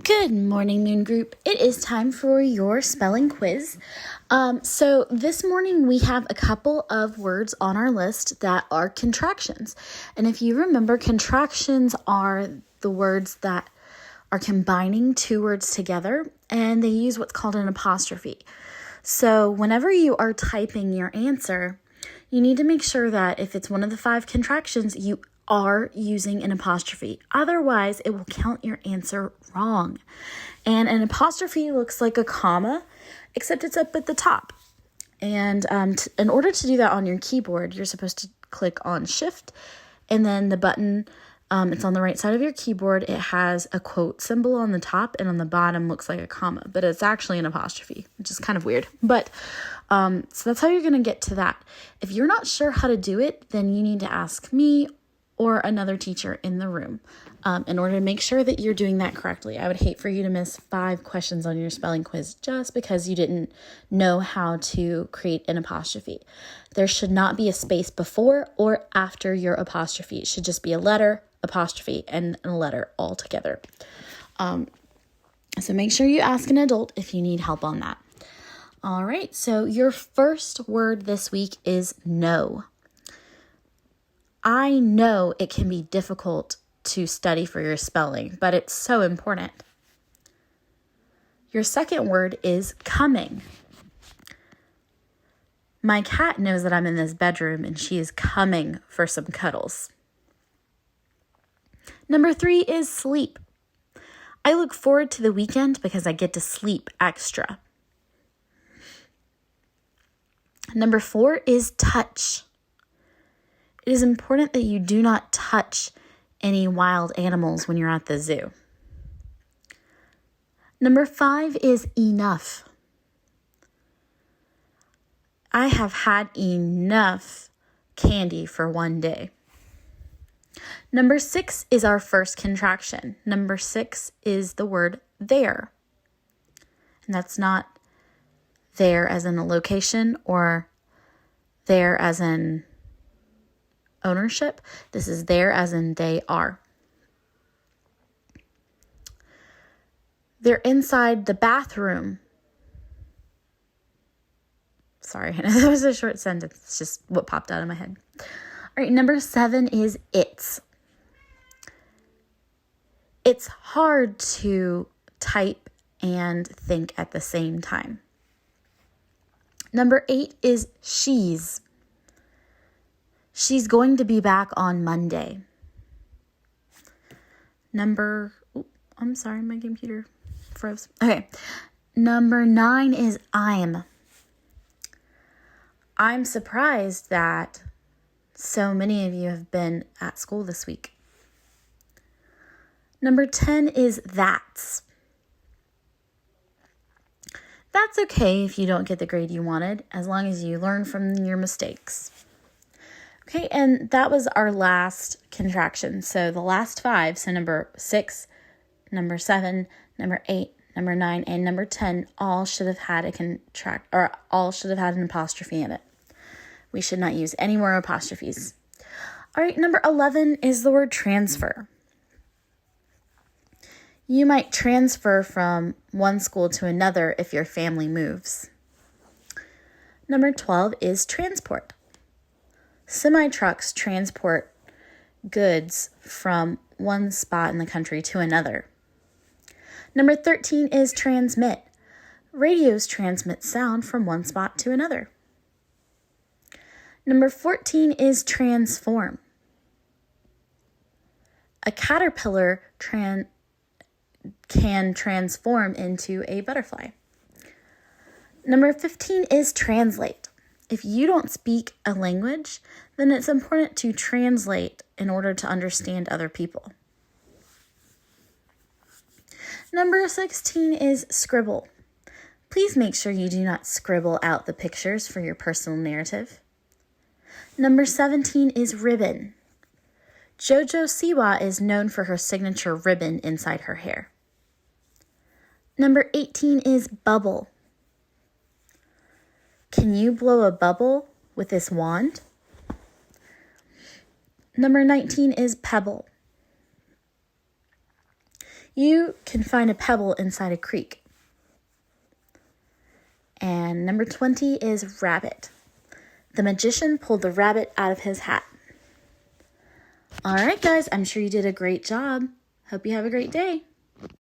Good morning, Moon Group. It is time for your spelling quiz. So this morning we have a couple of words on our list that are contractions. And if you remember, contractions are the words that are combining two words together, and they use what's called an apostrophe. So whenever you are typing your answer, you need to make sure that if it's one of the 5 contractions, you are using an apostrophe. Otherwise, it will count your answer wrong. And an apostrophe looks like a comma, except it's up at the top. And in order to do that on your keyboard, you're supposed to click on Shift, and then the button, it's on the right side of your keyboard. It has a quote symbol on the top, and on the bottom looks like a comma, but it's actually an apostrophe, which is kind of weird. But so that's how you're going to get to that. If you're not sure how to do it, then you need to ask me or another teacher in the room in order to make sure that you're doing that correctly. I would hate for you to miss 5 questions on your spelling quiz just because you didn't know how to create an apostrophe. There should not be a space before or after your apostrophe. It should just be a letter, apostrophe, and a letter all together. So make sure you ask an adult if you need help on that. All right, so your first word this week is no. I know it can be difficult to study for your spelling, but it's so important. Your second word is coming. My cat knows that I'm in this bedroom and she is coming for some cuddles. Number 3 is sleep. I look forward to the weekend because I get to sleep extra. Number 4 is touch. It is important that you do not touch any wild animals when you're at the zoo. Number 5 is enough. I have had enough candy for one day. Number 6 is our first contraction. Number 6 is the word there. And that's not there as in a location or there as in ownership. This is there as in they are. They're inside the bathroom. Sorry, that was a short sentence. It's just what popped out of my head. All right, number 7 is it's. It's hard to type and think at the same time. Number 8 is she's. She's going to be back on Monday. I'm sorry, my computer froze. Okay. Number 9 is I'm. I'm surprised that so many of you have been at school this week. Number 10 is that's. That's okay if you don't get the grade you wanted, as long as you learn from your mistakes. Okay, and that was our last contraction. So the last 5, so number 6, number 7, number 8, number 9, and number 10 all should have had all should have had an apostrophe in it. We should not use any more apostrophes. All right, number 11 is the word transfer. You might transfer from one school to another if your family moves. Number 12 is transport. Semi-trucks transport goods from one spot in the country to another. Number 13 is transmit. Radios transmit sound from one spot to another. Number 14 is transform. A caterpillar can transform into a butterfly. Number 15 is translate. If you don't speak a language, then it's important to translate in order to understand other people. Number 16 is scribble. Please make sure you do not scribble out the pictures for your personal narrative. Number 17 is ribbon. JoJo Siwa is known for her signature ribbon inside her hair. Number 18 is bubble. Can you blow a bubble with this wand? Number 19 is pebble. You can find a pebble inside a creek. And number 20 is rabbit. The magician pulled the rabbit out of his hat. All right, guys, I'm sure you did a great job. Hope you have a great day.